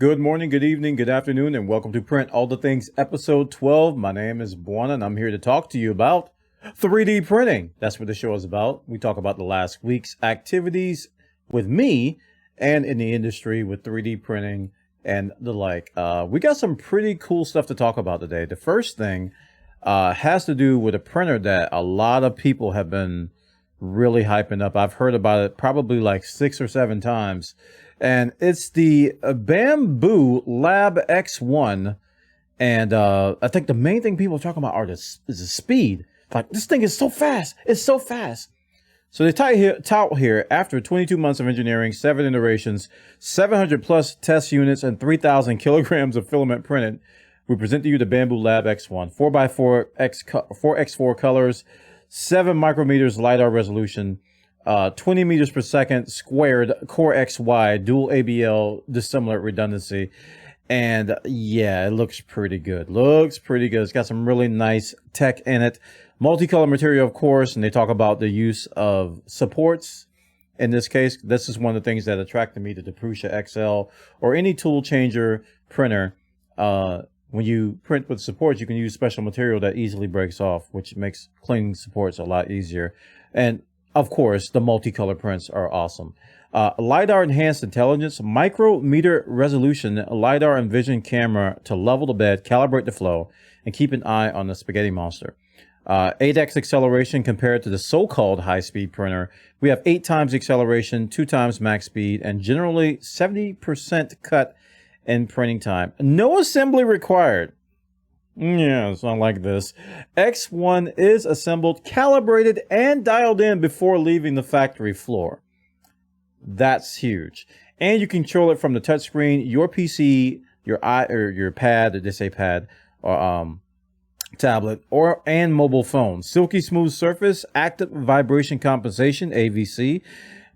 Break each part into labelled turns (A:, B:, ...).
A: Good morning, good evening, good afternoon, and welcome to Print All the Things episode 12. My name is Bwana, and I'm here to talk to you about 3D printing. That's what the show is about. We talk about the last week's activities with me and in the industry with 3D printing and the like. We got some pretty cool stuff to talk about today. The first thing has to do with a printer that a lot of people have been really hyping up. I've heard about it probably like 6 or 7 times. And it's the Bambu Lab X1. And I think the main thing people are talking about is the speed. Like, this thing is so fast. It's so fast. So they tout here, after 22 months of engineering, 7 iterations, 700 plus test units, and 3,000 kilograms of filament printed, we present to you the Bambu Lab X1. 4x4 4x4 colors, 7 micrometers LiDAR resolution, 20 meters per second squared Core XY dual ABL dissimilar redundancy. And yeah, it looks pretty good. It's got some really nice tech in it. Multicolor material, of course, and they talk about the use of supports. In this case, this is one of the things that attracted me to the Prusa XL or any tool changer printer. When you print with supports, you can use special material that easily breaks off, which makes cleaning supports a lot easier. And of course, the multicolor prints are awesome. LiDAR enhanced intelligence, micrometer resolution, LiDAR and vision camera to level the bed, calibrate the flow, and keep an eye on the spaghetti monster. 8x acceleration compared to the so-called high-speed printer. We have 8 times acceleration, 2 times max speed, and generally 70% cut in printing time. No assembly required. Yeah, it's not like this. X1 is assembled, calibrated, and dialed in before leaving the factory floor. That's huge. And you control it from the touchscreen, your PC, your pad, or they say pad, or tablet, and mobile phone. Silky smooth surface, active vibration compensation, AVC,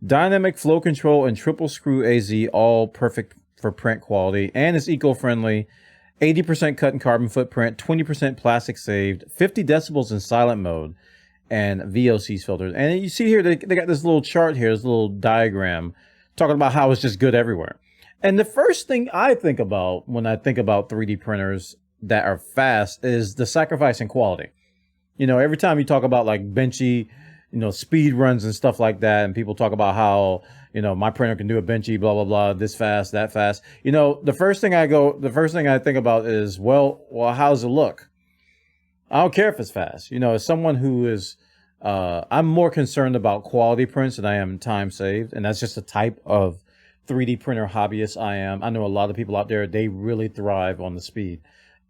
A: dynamic flow control, and triple screw AZ, all perfect for print quality, and it's eco-friendly. 80% cut in carbon footprint, 20% plastic saved, 50 decibels in silent mode, and VOCs filters. And you see here, they got this little chart here, this little diagram, talking about how it's just good everywhere. And the first thing I think about when I think about 3D printers that are fast is the sacrifice in quality. You know, every time you talk about like benchy, speed runs and stuff like that, and people talk about how, my printer can do a benchy, blah, blah, blah, this fast, that fast. The first thing I think about is, well, how does it look? I don't care if it's fast. As someone who is, I'm more concerned about quality prints than I am time saved. And that's just the type of 3D printer hobbyist I am. I know a lot of people out there, they really thrive on the speed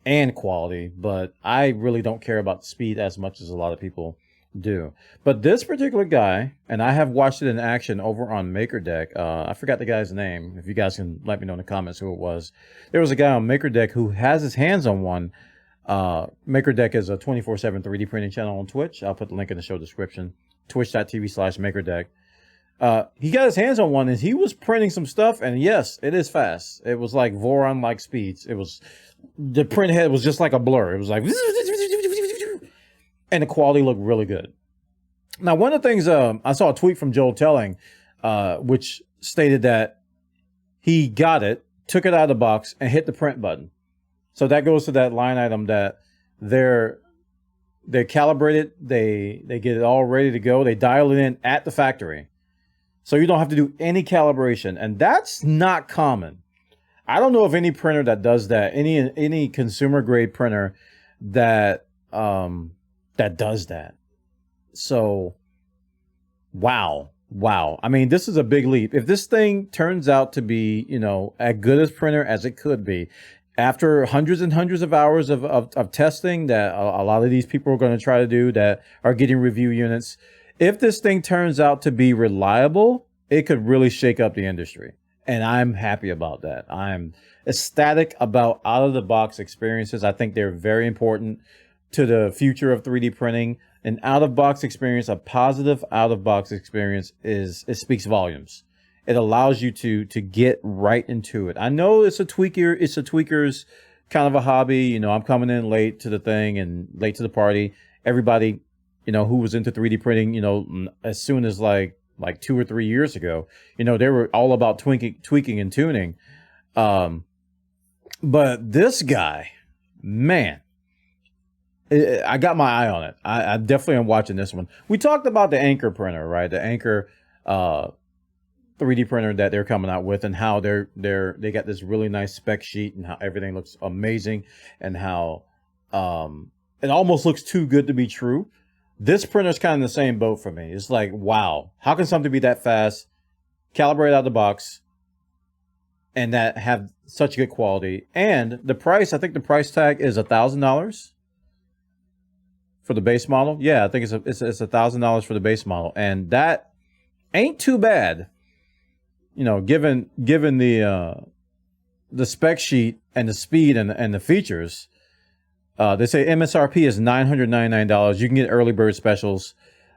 A: and quality, but I really don't care about the speed as much as a lot of people do. But this particular guy, and I have watched it in action over on MakerDeck. I forgot the guy's name. If you guys can let me know in the comments who it was. There was a guy on MakerDeck who has his hands on one. MakerDeck is a 24/7 3D printing channel on Twitch. I'll put the link in the show description. Twitch.tv/MakerDeck. He got his hands on one and he was printing some stuff, and yes, it is fast. It was like Voron-like speeds. The print head was just like a blur. It was like, and the quality looked really good. Now, one of the things, I saw a tweet from Joel Telling, which stated that he got it, took it out of the box, and hit the print button. So that goes to that line item that they're calibrated, they get it all ready to go, they dial it in at the factory. So you don't have to do any calibration, and that's not common. I don't know of any printer that does that, any consumer grade printer that does that. So, wow. I mean, this is a big leap. If this thing turns out to be, as good as printer as it could be, after hundreds and hundreds of hours of testing that a lot of these people are going to try to do that are getting review units, if this thing turns out to be reliable, it could really shake up the industry. And I'm happy about that. I'm ecstatic about out-of-the-box experiences. I think they're very important to the future of 3D printing. An out-of-box experience, a positive out-of-box experience, it speaks volumes. It allows you to get right into it. I know it's a tweaker's kind of a hobby. I'm coming in late to the thing and late to the party. Everybody, who was into 3D printing, as soon as like 2 or 3 years ago, they were all about tweaking and tuning. But this guy, man, I got my eye on it. I definitely am watching this one. We talked about the Anchor printer, right? The Anchor 3D printer that they're coming out with, and how they got this really nice spec sheet, and how everything looks amazing, and how it almost looks too good to be true. This printer's kind of in the same boat for me. It's like, wow, how can something be that fast, calibrate out of the box, and that have such good quality? And the price, I think the price tag is $1,000 for the base model. Yeah, I think it's $1,000 for the base model, and that ain't too bad. You know, given the spec sheet and the speed and the features. They say MSRP is $999. You can get early bird specials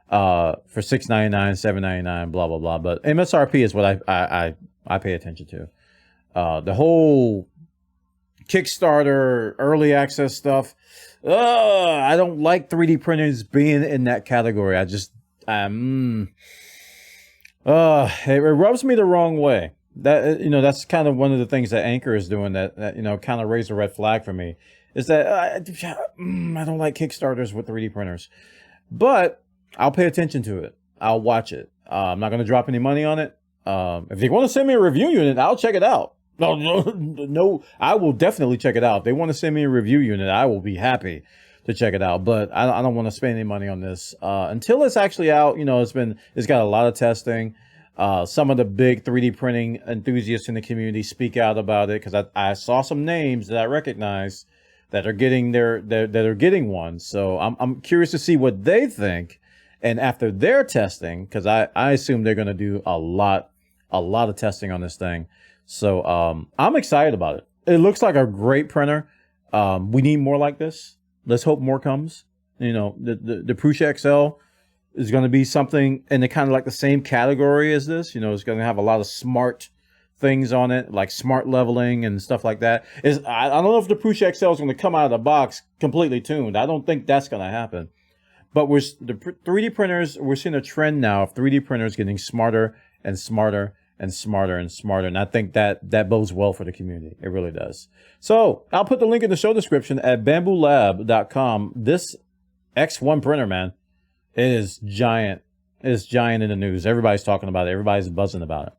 A: for $699, $799, blah blah blah. But MSRP is what I pay attention to. The whole Kickstarter early access stuff. I don't like 3D printers being in that category. It rubs me the wrong way. That, you know, that's kind of one of the things that Anchor is doing that you know, kind of raised a red flag for me. Is that I don't like Kickstarters with 3D printers, but I'll pay attention to it. I'll watch it. I'm not going to drop any money on it. If they want to send me a review unit, I'll check it out. No, I will definitely check it out. If they want to send me a review unit, I will be happy to check it out. But I don't want to spend any money on this until it's actually out. You know, it's got a lot of testing. Some of the big 3D printing enthusiasts in the community speak out about it, because I saw some names that I recognize that are getting getting one. So I'm curious to see what they think. And after their testing, because I assume they're going to do a lot of testing on this thing. So I'm excited about it. It looks like a great printer. We need more like this. Let's hope more comes. You know, the Prusa XL is going to be something in the kind of like the same category as this. You know, it's going to have a lot of smart things on it, like smart leveling and stuff like that. I don't know if the Prusa XL is going to come out of the box completely tuned. I don't think that's going to happen. But the 3D printers, we're seeing a trend now of 3D printers getting smarter and smarter and smarter and smarter. And I think that bodes well for the community. It really does. So I'll put the link in the show description at bambulab.com. This X1 printer, man, it is giant. It's giant in the news. Everybody's talking about it. Everybody's buzzing about it.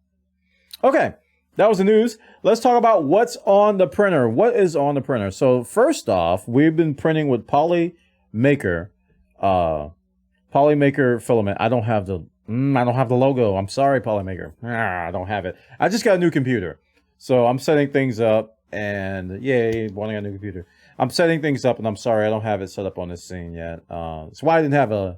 A: Okay. That was the news. Let's talk about what's on the printer. What is on the printer? So first off, we've been printing with Polymaker Filament. I don't have the logo. I'm sorry, Polymaker. I don't have it. I just got a new computer, so I'm setting things up. And yay, Bwana got a new computer. I'm setting things up, and I'm sorry I don't have it set up on this scene yet. That's why we didn't have a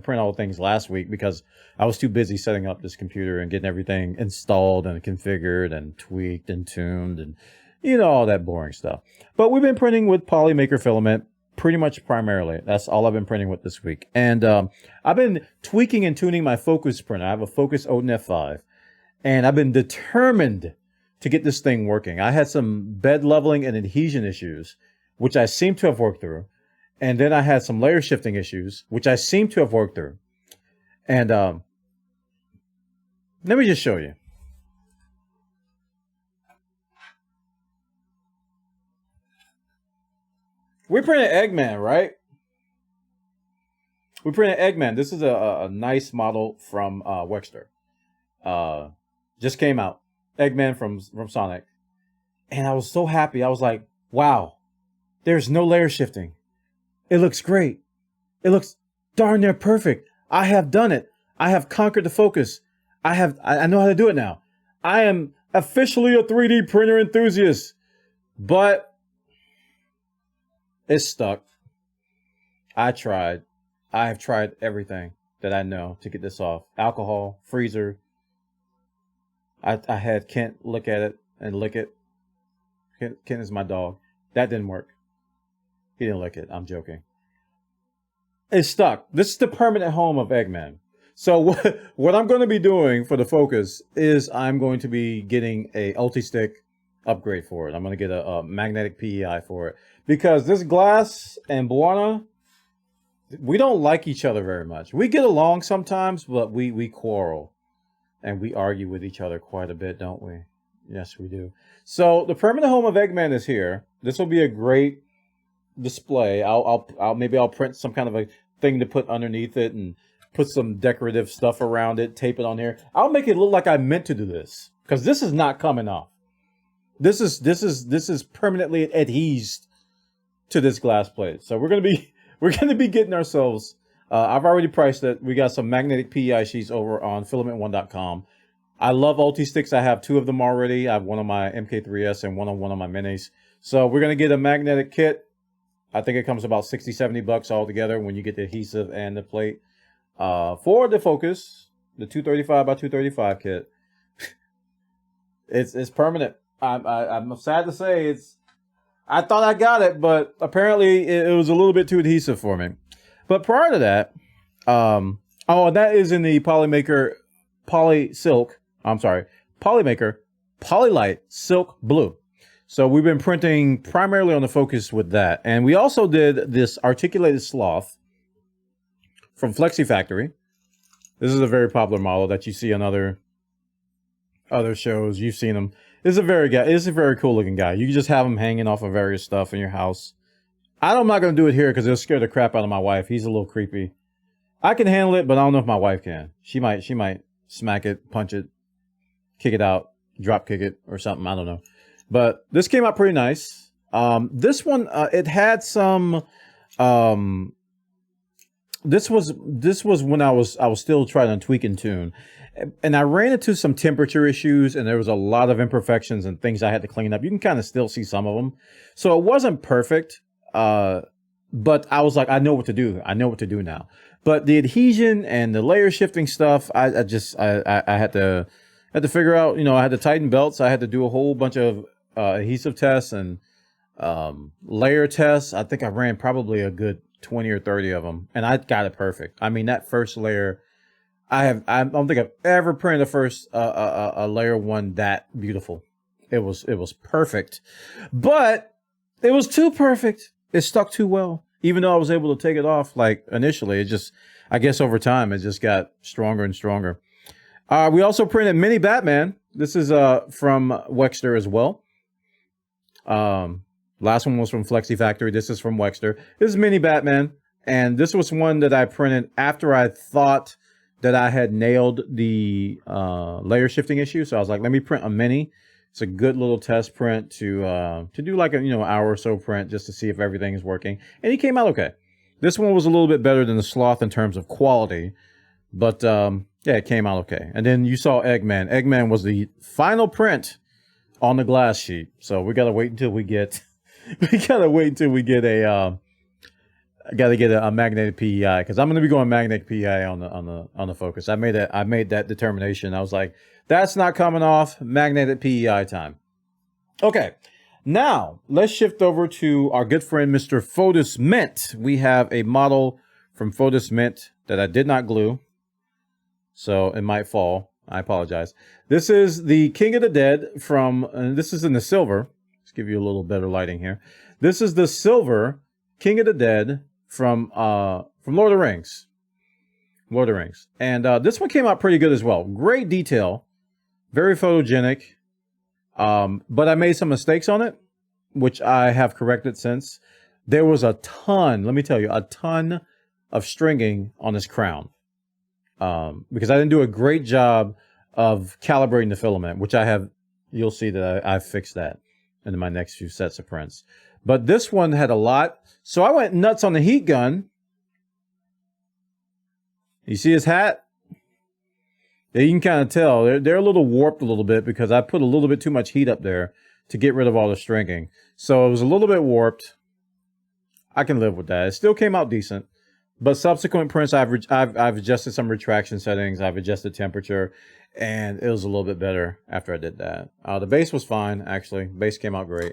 A: print all the things last week, because I was too busy setting up this computer and getting everything installed and configured and tweaked and tuned and, you know, all that boring stuff. But we've been printing with Polymaker Filament pretty much primarily. That's all I've been printing with this week. And I've been tweaking and tuning my Focus printer. I have a Focus Odin F5, and I've been determined to get this thing working. I had some bed leveling and adhesion issues, which I seem to have worked through. And then I had some layer shifting issues, which I seem to have worked through. And let me just show you. We printed Eggman, right? We printed Eggman. This is a nice model from Wekster. Just came out. Eggman from Sonic. And I was so happy. I was like, wow, there's no layer shifting. It looks great. It looks darn near perfect. I have done it. I have conquered the focus. I know how to do it now. I am officially a 3D printer enthusiast. But it's stuck. I tried. I have tried everything that I know to get this off. Alcohol, freezer. I had Kent look at it and lick it. Kent is my dog. That didn't work. He didn't lick it. I'm joking. It's stuck. This is the permanent home of Eggman. So what I'm going to be doing for the Focus is I'm going to be getting a Ulti-Stick upgrade for it. I'm going to get a magnetic PEI for it. Because this glass and Bwana, we don't like each other very much. We get along sometimes, but we quarrel. And we argue with each other quite a bit, don't we? Yes, we do. So the permanent home of Eggman is here. This will be a great display. Maybe I'll print some kind of a thing to put underneath it and put some decorative stuff around it, tape it on here. I'll make it look like I meant to do this because this is not coming off. This is permanently adhesed to this glass plate. So we're gonna be getting ourselves. I've already priced it. We got some magnetic PEI sheets over on filament1.com. I love Ulti sticks. I have 2 of them already. I have one on my MK3S and one on my minis. So we're gonna get a magnetic kit. I think it comes about 60, 70 bucks all together when you get the adhesive and the plate. For the Focus, the 235 by 235 kit. It's permanent. I'm sad to say I thought I got it, but apparently it was a little bit too adhesive for me. But prior to that, that is in the Polymaker Polylite Silk Blue. So we've been printing primarily on the Focus with that. And we also did this articulated Sloth from Flexi Factory. This is a very popular model that you see on other shows. You've seen him. It's a very cool looking guy. You can just have him hanging off of various stuff in your house. I'm not going to do it here because it'll scare the crap out of my wife. He's a little creepy. I can handle it, but I don't know if my wife can. She might smack it, punch it, kick it out, drop kick it or something. I don't know. But this came out pretty nice. This one, it had some. This was when I was still trying to tweak and tune, and I ran into some temperature issues, and there was a lot of imperfections and things I had to clean up. You can kind of still see some of them, so it wasn't perfect. But I was like, I know what to do. I know what to do now. But the adhesion and the layer shifting stuff, I had to figure out. I had to tighten belts. I had to do a whole bunch of adhesive tests and layer tests. I think I ran probably a good 20 or 30 of them, and I got it perfect. I mean, that first layer, I don't think I've ever printed a layer one that beautiful. It was perfect, but it was too perfect. It stuck too well. Even though I was able to take it off, like initially, I guess over time, it just got stronger and stronger. We also printed Mini Batman. This is from Wekster as well. Last one was from Flexi Factory. This is from Wekster. This is Mini Batman. And this was one that I printed after I thought that I had nailed the layer shifting issue. So I was like, let me print a mini. It's a good little test print to do like a hour or so print just to see if everything is working. And he came out okay. This one was a little bit better than the Sloth in terms of quality. But yeah, it came out okay. And then you saw Eggman. Eggman was the final print on the glass sheet. So we gotta wait until we get a magnetic PEI, because I'm gonna be going magnetic PEI on the Focus. I made that determination. I was like, that's not coming off. Magnetic PEI time. Okay, now let's shift over to our good friend Mr. Fotismint. We have a model from Fotismint that I did not glue, so it might fall. I apologize. This is the King of the Dead from. This is in the silver. Let's give you a little better lighting here. This is the silver King of the Dead from Lord of the Rings. Lord of the Rings. And this one came out pretty good as well. Great detail. Very photogenic. But I made some mistakes on it, which I have corrected since. There was a ton, let me tell you, a ton of stringing on this crown. Because I didn't do a great job of calibrating the filament, which I have. You'll see that I've fixed that in my next few sets of prints. But this one had a lot. So I went nuts on the heat gun. You see his hat? Yeah, you can kind of tell. They're a little warped a little bit because I put a little bit too much heat up there to get rid of all the stringing. So it was a little bit warped. I can live with that. It still came out decent. But subsequent prints, I've adjusted some retraction settings. I've adjusted temperature. And it was a little bit better after I did that. The base was fine, actually. Base came out great.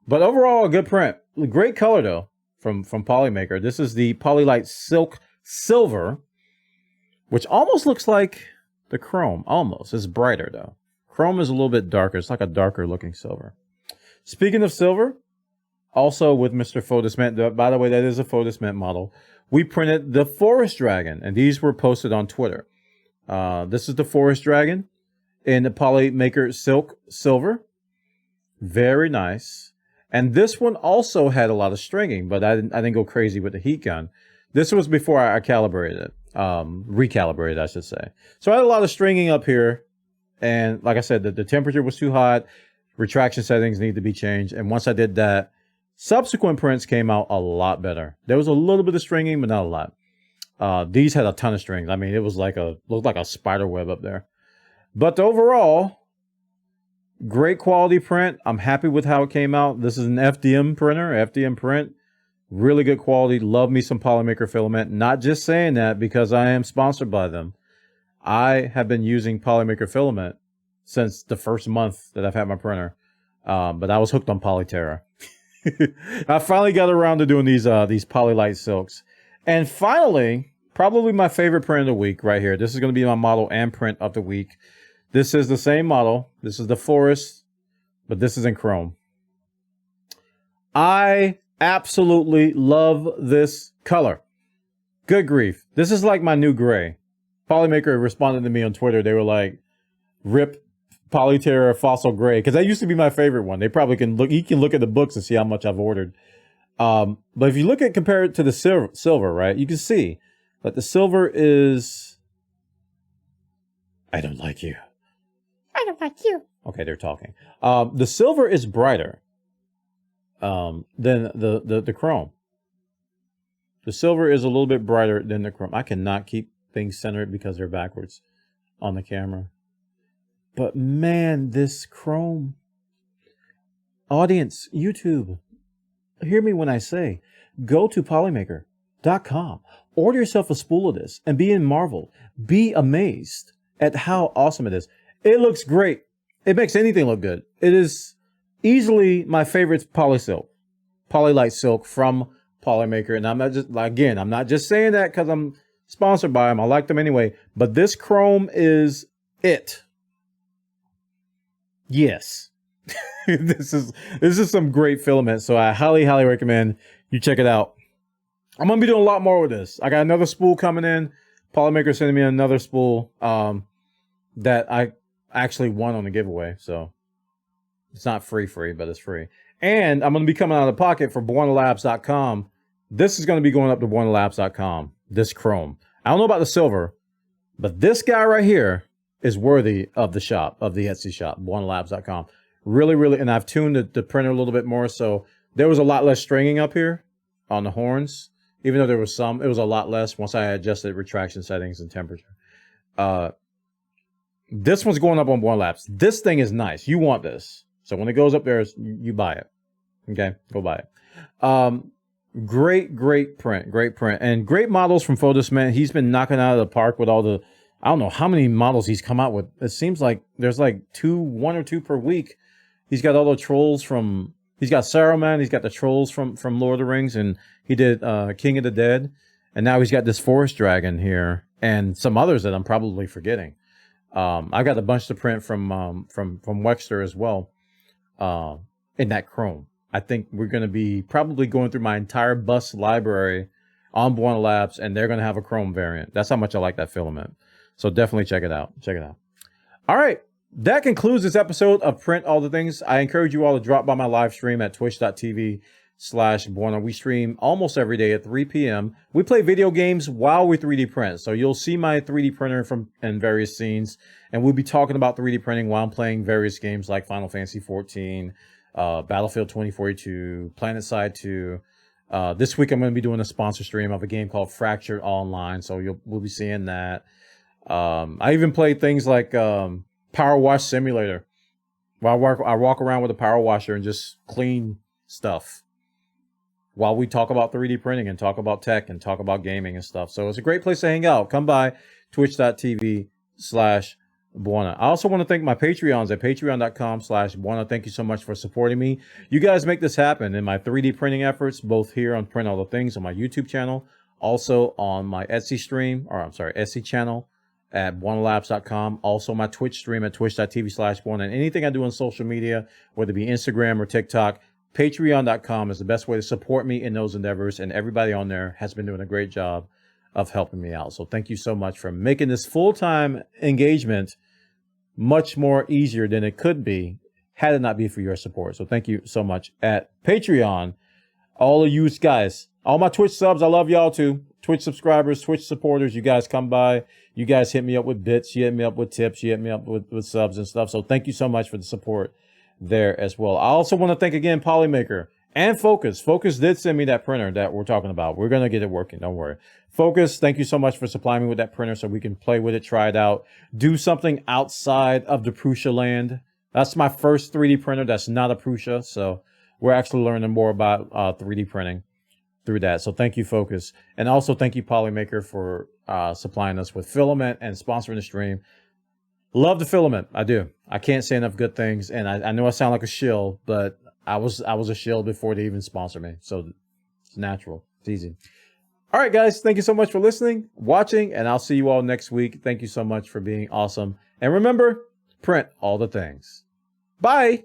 A: But overall, a good print. Great color, though, from Polymaker. This is the Polylite Silk Silver, which almost looks like the chrome. Almost. It's brighter, though. Chrome is a little bit darker. It's like a darker looking silver. Speaking of silver, also with Mr. Fotismint, by the way, that is a Fotismint model, we printed the Forest Dragon, and these were posted on Twitter. This is the Forest Dragon, in the Polymaker Silk Silver. Very nice. And this one also had a lot of stringing, but I didn't go crazy with the heat gun. This was before I calibrated it, recalibrated, I should say. So I had a lot of stringing up here. And like I said, the temperature was too hot. Retraction settings need to be changed. And once I did that, subsequent prints came out a lot better. There was a little bit of stringing, but not a lot. These had a ton of strings. I mean, it was like looked like a spider web up there. But overall, great quality print. I'm happy with how it came out. This is an FDM printer, FDM print. Really good quality. Love me some Polymaker filament. Not just saying that because I am sponsored by them. I have been using Polymaker filament since the first month that I've had my printer. But I was hooked on Polyterra. I finally got around to doing these Polylite silks. And finally, probably my favorite print of the week right here. This is going to be my model and print of the week. This is the same model. This is the Forest, but this is in chrome. I absolutely love this color. Good grief. This is like my new gray. Polymaker responded to me on Twitter. They were like, rip Polyterra Fossil Gray, because that used to be my favorite one. They probably can look. You can look at the books and see how much I've ordered. But if you compare it to the silver, right, you can see that the silver is. I don't like you. I don't like you. Okay, they're talking. The silver is brighter than the chrome. The silver is a little bit brighter than the chrome. I cannot keep things centered because they're backwards on the camera. But man, this chrome. Audience, YouTube, hear me when I say, go to Polymaker.com, order yourself a spool of this, and be in marvel. Be amazed at how awesome it is. It looks great. It makes anything look good. It is easily my favorite Polylite silk from Polymaker. And I'm not just, again, I'm not just saying that because I'm sponsored by them. I like them anyway. But this chrome is it. Yes. This is some great filament. So I highly recommend you check it out. I'm going to be doing a lot more with this. I got another spool coming in. Polymaker sending me another spool that I actually won on the giveaway. So it's not free, but it's free. And I'm going to be coming out of pocket for BwanaLabs.com. This is going to be going up to BwanaLabs.com. This chrome. I don't know about the silver, but this guy right here is worthy of the shop, of the Etsy shop, BwanaLabs.com. Really, and I've tuned the printer a little bit more, so there was a lot less stringing up here on the horns. Even though there was some, it was a lot less once I adjusted retraction settings and temperature. This one's going up on Bwana Labs. This thing is nice. You want this. So when it goes up there, you buy it. Okay, go buy it. Great print, and great models from Fotismint. He's been knocking out of the park with all the, I don't know how many models he's come out with. It seems like there's like one or two per week. He's got all the trolls from, he's got Saruman, he's got the trolls from Lord of the Rings, and he did King of the Dead. And now he's got this forest dragon here and some others that I'm probably forgetting. I got a bunch to print from Wekster as well in that chrome. I think we're going to be probably going through my entire bus library on Bwana Labs, and they're going to have a chrome variant. That's how much I like that filament. So definitely check it out. All right. That concludes this episode of Print All the Things. I encourage you all to drop by my live stream at twitch.tv/Bwana. We stream almost every day at 3 p.m. We play video games while we 3D print. So you'll see my 3D printer in various scenes, and we'll be talking about 3D printing while I'm playing various games like Final Fantasy 14, Battlefield 2042, PlanetSide 2. This week I'm going to be doing a sponsor stream of a game called Fractured Online, so we'll be seeing that. I even played things like Power Wash Simulator. I walk around with a power washer and just clean stuff while we talk about 3D printing and talk about tech and talk about gaming and stuff. So it's a great place to hang out. Come by twitch.tv/Bwana. I also want to thank my Patreons at patreon.com/Bwana. Thank you so much for supporting me. You guys make this happen in my 3D printing efforts, both here on Print All the Things on my YouTube channel, also on my Etsy channel at BwanaLabs.com. Also my Twitch stream at twitch.tv/Bwana. And anything I do on social media, whether it be Instagram or TikTok, patreon.com is the best way to support me in those endeavors. And everybody on there has been doing a great job of helping me out. So thank you so much for making this full-time engagement much more easier than it could be had it not be for your support. So thank you so much at Patreon. All of you guys, all my Twitch subs, I love y'all too. Twitch subscribers, Twitch supporters, you guys come by. You guys hit me up with bits. You hit me up with tips. You hit me up with subs and stuff. So thank you so much for the support there as well. I also want to thank again Polymaker and Focus. Focus did send me that printer that we're talking about. We're going to get it working. Don't worry. Focus, thank you so much for supplying me with that printer so we can play with it, try it out, do something outside of the Prusa land. That's my first 3D printer that's not a Prusa. So we're actually learning more about 3D printing through that. So thank you, Focus. And also thank you, Polymaker, for supplying us with filament and sponsoring the stream. Love the filament. I do. I can't say enough good things. And I know I sound like a shill, but I was a shill before they even sponsor me. So it's natural. It's easy. All right, guys. Thank you so much for listening, watching, and I'll see you all next week. Thank you so much for being awesome. And remember, print all the things. Bye.